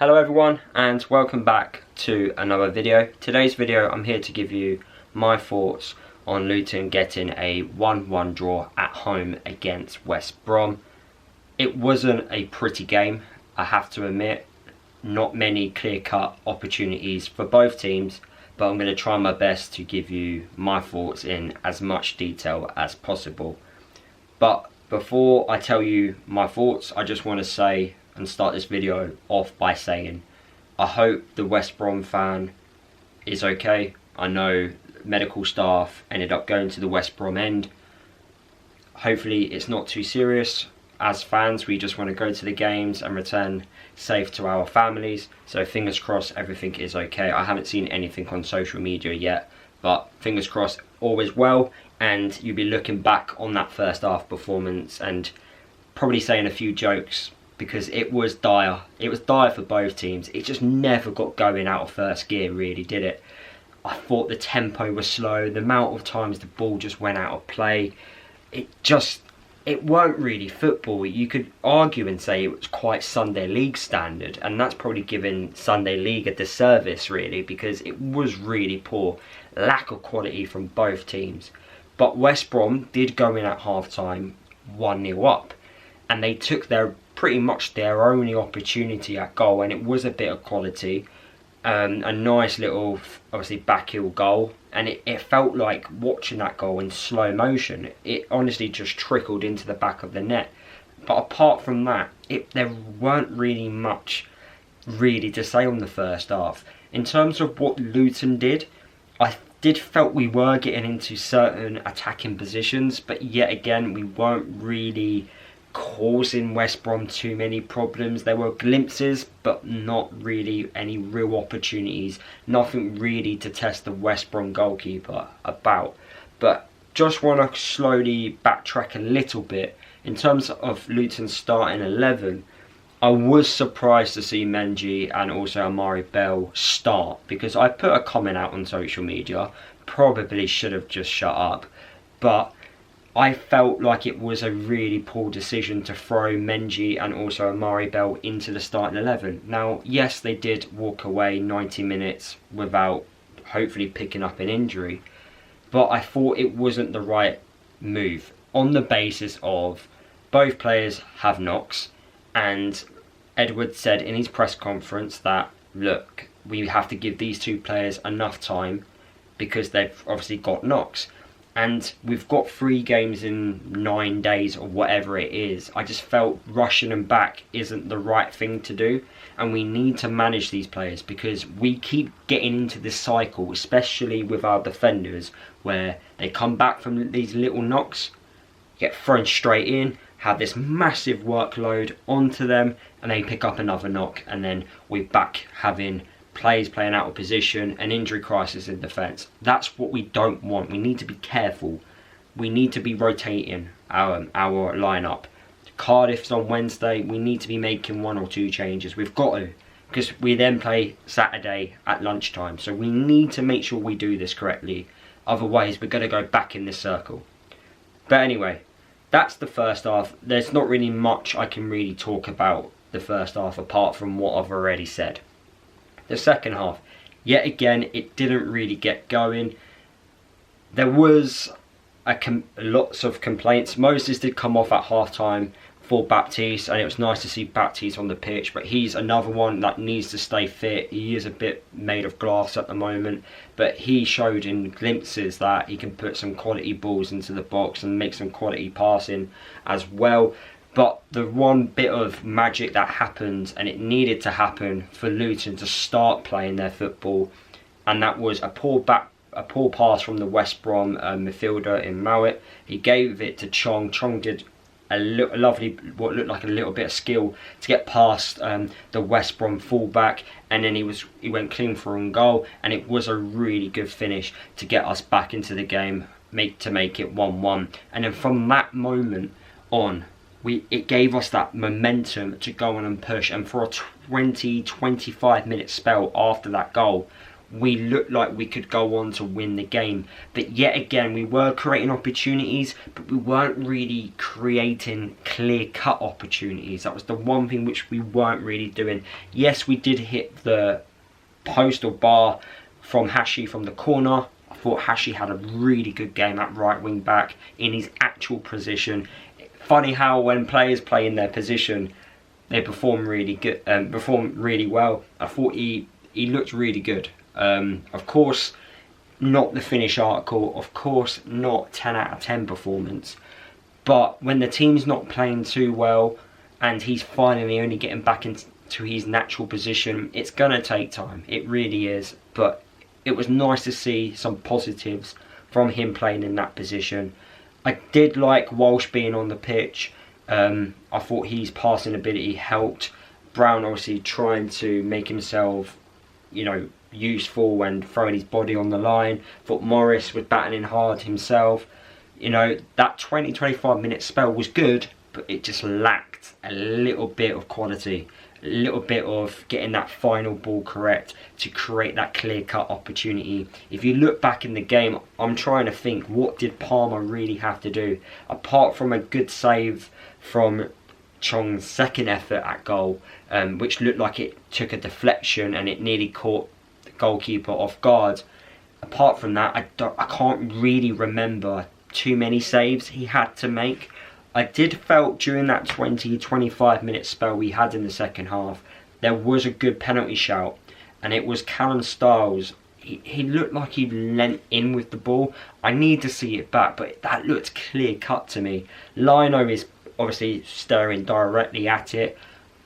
Hello everyone and welcome back to another video. Today's video I'm here to give you my thoughts on Luton getting a 1-1 draw at home against West Brom. It wasn't a pretty game, I have to admit. Not many clear-cut opportunities for both teams, but I'm going to try my best to give you my thoughts in as much detail as possible. But before I tell you my thoughts, I just want to say and start this video off by saying I hope the West Brom fan is okay. I know medical staff ended up going to the West Brom end. Hopefully it's not too serious. As fans, we just want to go to the games and return safe to our families, so fingers crossed everything is okay. I haven't seen anything on social media yet, but fingers crossed all is well, and you'll be looking back on that first half performance and probably saying a few jokes, because it was dire. It was dire for both teams. It just never got going out of first gear, really, did it? I thought the tempo was slow. The amount of times the ball just went out of play, it weren't really football. You could argue and say it was quite Sunday League standard, and that's probably giving Sunday League a disservice, really, because it was really poor. Lack of quality from both teams. But West Brom did go in at half-time 1-0 up, and they took pretty much their only opportunity at goal, and it was a bit of quality. A nice little, obviously, backheel goal, and it felt like watching that goal in slow motion. It honestly just trickled into the back of the net. But apart from that, there weren't really much to say on the first half. In terms of what Luton did, I did felt we were getting into certain attacking positions, but yet again we weren't really causing West Brom too many problems. There were glimpses, but not really any real opportunities. Nothing really to test the West Brom goalkeeper about. But just want to slowly backtrack a little bit. In terms of Luton's starting 11, I was surprised to see Menji and also Amari Bell start, because I put a comment out on social media, probably should have just shut up, but I felt like it was a really poor decision to throw Menji and also Amari Bell into the starting 11. Now, yes, they did walk away 90 minutes without hopefully picking up an injury, but I thought it wasn't the right move on the basis of both players have knocks, and Edwards said in his press conference that, look, we have to give these two players enough time because they've obviously got knocks. And we've got 3 games in 9 days or whatever it is. I just felt rushing them back isn't the right thing to do. And we need to manage these players, because we keep getting into this cycle, especially with our defenders, where they come back from these little knocks, get thrown straight in, have this massive workload onto them, and they pick up another knock. And then we're back having players playing out of position, an injury crisis in defence. That's what we don't want. We need to be careful. We need to be rotating our lineup. Cardiff's on Wednesday. We need to be making 1 or 2 changes. We've got to, because we then play Saturday at lunchtime. So we need to make sure we do this correctly. Otherwise, we're going to go back in this circle. But anyway, that's the first half. There's not really much I can really talk about the first half apart from what I've already said. The second half, yet again, it didn't really get going. There was lots of complaints. Moses did come off at half-time for Baptiste, and it was nice to see Baptiste on the pitch, but he's another one that needs to stay fit. He is a bit made of glass at the moment, but he showed in glimpses that he can put some quality balls into the box and make some quality passing as well. But the one bit of magic that happened, and it needed to happen for Luton to start playing their football, and that was a poor pass from the West Brom midfielder in Mowat. He gave it to Chong. Chong did a lovely, what looked like a little bit of skill to get past the West Brom fullback, and then he went clean for own goal, and it was a really good finish to get us back into the game, to make it 1-1. And then from that moment on, it gave us that momentum to go on and push, and for a 20-25 minute spell after that goal, we looked like we could go on to win the game. But yet again, we were creating opportunities, but we weren't really creating clear-cut opportunities. That was the one thing which we weren't really doing. Yes, we did hit the post or bar from Hashi from the corner. I thought Hashi had a really good game at right wing back in his actual position. Funny how when players play in their position, they perform really good, perform really well. I thought he looked really good. Of course, not the finish article. Of course, not 10 out of 10 performance. But when the team's not playing too well, and he's finally only getting back into his natural position, it's gonna take time. It really is. But it was nice to see some positives from him playing in that position. I did like Walsh being on the pitch. I thought his passing ability helped. Brown obviously trying to make himself, you know, useful when throwing his body on the line. Thought Morris was battling hard himself. You know, that 20-25 minute spell was good, but it just lacked a little bit of quality, a little bit of getting that final ball correct to create that clear-cut opportunity. If you look back in the game, I'm trying to think, what did Palmer really have to do? Apart from a good save from Chong's second effort at goal, which looked like it took a deflection and it nearly caught the goalkeeper off guard. Apart from that, I can't really remember too many saves he had to make. I did felt during that 20-25 minute spell we had in the second half, there was a good penalty shout, and it was Callum Styles. He looked like he leant in with the ball. I need to see it back, but that looked clear cut to me. Lino is obviously staring directly at it.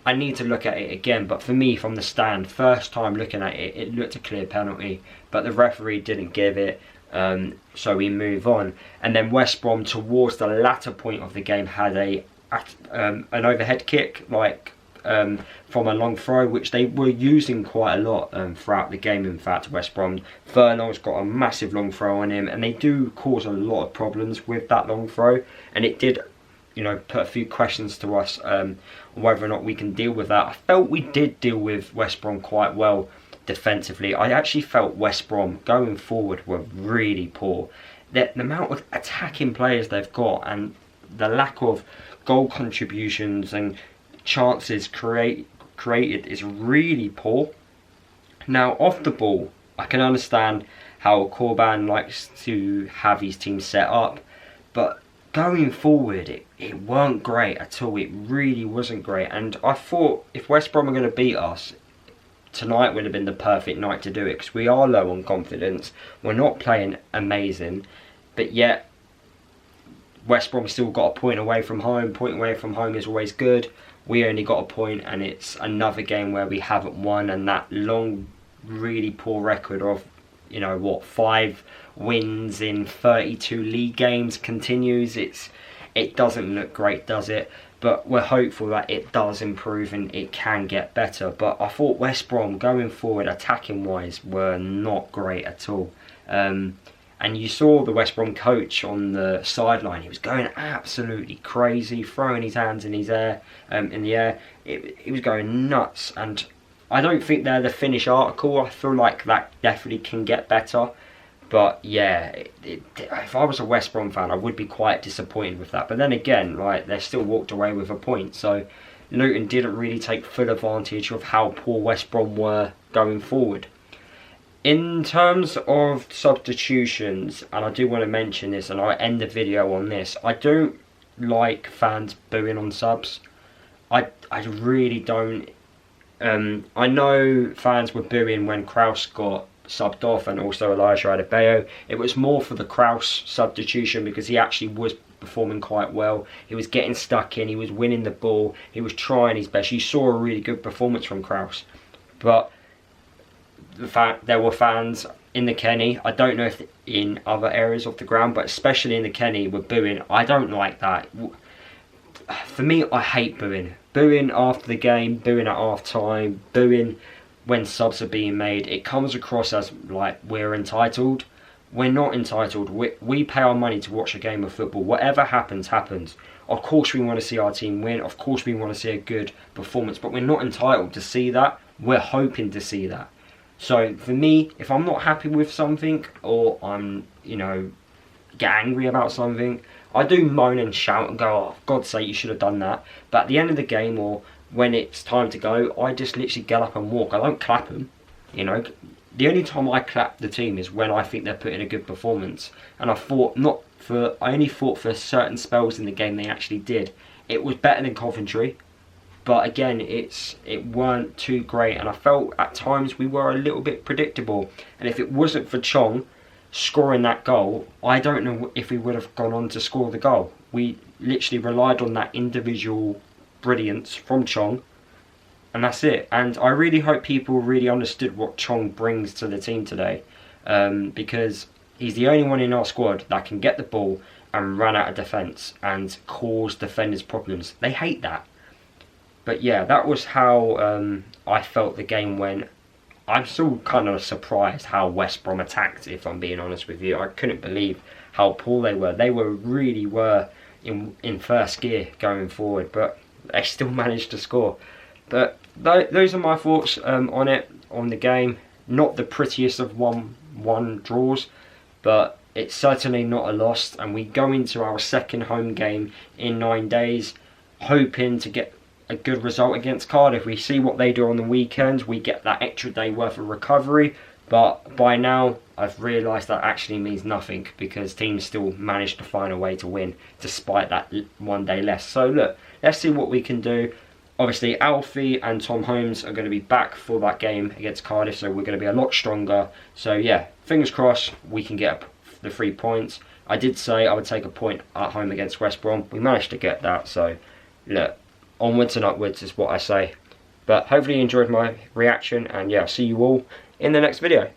I need to look at it again, but for me, from the stand, first time looking at it, it looked a clear penalty, but the referee didn't give it. So we move on, and then West Brom towards the latter point of the game had an overhead kick, like from a long throw, which they were using quite a lot throughout the game. In fact, West Brom, Fernald's got a massive long throw on him, and they do cause a lot of problems with that long throw, and it did, you know, put a few questions to us on whether or not we can deal with that. I felt we did deal with West Brom quite well defensively. I actually felt West Brom going forward were really poor. The amount of attacking players they've got and the lack of goal contributions and chances created is really poor. Now, off the ball, I can understand how Corban likes to have his team set up, but going forward, it weren't great at all. It really wasn't great, and I thought if West Brom are going to beat us, tonight would have been the perfect night to do it, because we are low on confidence. We're not playing amazing, but yet West Brom still got a point away from home. Point away from home is always good. We only got a point, and it's another game where we haven't won, and that long, really poor record of, you know, what, 5 wins in 32 league games continues. It doesn't look great, does it? But we're hopeful that it does improve and it can get better. But I thought West Brom going forward, attacking wise, were not great at all. And you saw the West Brom coach on the sideline. He was going absolutely crazy, throwing his hands in his air, in the air. He was going nuts. And I don't think they're the finished article. I feel like that definitely can get better. But yeah, if I was a West Brom fan, I would be quite disappointed with that. But then again, like, they still walked away with a point. So Luton didn't really take full advantage of how poor West Brom were going forward. In terms of substitutions, and I do want to mention this, and I'll end the video on this, I don't like fans booing on subs. I really don't. I know fans were booing when Kraus got subbed off, and also Elijah Adebayo. It was more for the Kraus substitution because he actually was performing quite well. He was getting stuck in, he was winning the ball, he was trying his best. You saw a really good performance from Kraus. But the fact there were fans in the Kenny, I don't know if in other areas of the ground, but especially in the Kenny, were booing. I don't like that. For me, I hate booing. Booing after the game, booing at half time, booing when subs are being made. It comes across as like we're entitled. We're not entitled. We pay our money to watch a game of football. Whatever happens, happens. Of course we want to see our team win. Of course we want to see a good performance. But we're not entitled to see that. We're hoping to see that. So for me, if I'm not happy with something, or I'm, you know, get angry about something, I do moan and shout and go, oh, for God's sake, you should have done that. But at the end of the game, or when it's time to go, I just literally get up and walk. I don't clap them, you know. The only time I clap the team is when I think they're putting a good performance. And I only thought for certain spells in the game they actually did. It was better than Coventry, but again, it weren't too great. And I felt at times we were a little bit predictable. And if it wasn't for Chong scoring that goal, I don't know if we would have gone on to score the goal. We literally relied on that individual brilliance from Chong, and that's it. And I really hope people really understood what Chong brings to the team today, because he's the only one in our squad that can get the ball and run out of defence and cause defenders problems. They hate that. But yeah, that was how I felt the game went. I'm still kind of surprised how West Brom attacked, if I'm being honest with you. I couldn't believe how poor they were. They really were in first gear going forward, but they still managed to score. But those are my thoughts on the game. Not the prettiest of 1-1 draws, but it's certainly not a loss. And we go into our second home game in 9 days, hoping to get a good result against Cardiff. We see what they do on the weekends. We get that extra day worth of recovery. But by now, I've realised that actually means nothing, because teams still manage to find a way to win despite that 1 day less. So look, let's see what we can do. Obviously, Alfie and Tom Holmes are going to be back for that game against Cardiff, so we're going to be a lot stronger. So yeah, fingers crossed we can get the 3 points. I did say I would take a point at home against West Brom. We managed to get that, so look, onwards and upwards is what I say. But hopefully you enjoyed my reaction, and yeah, I'll see you all in the next video.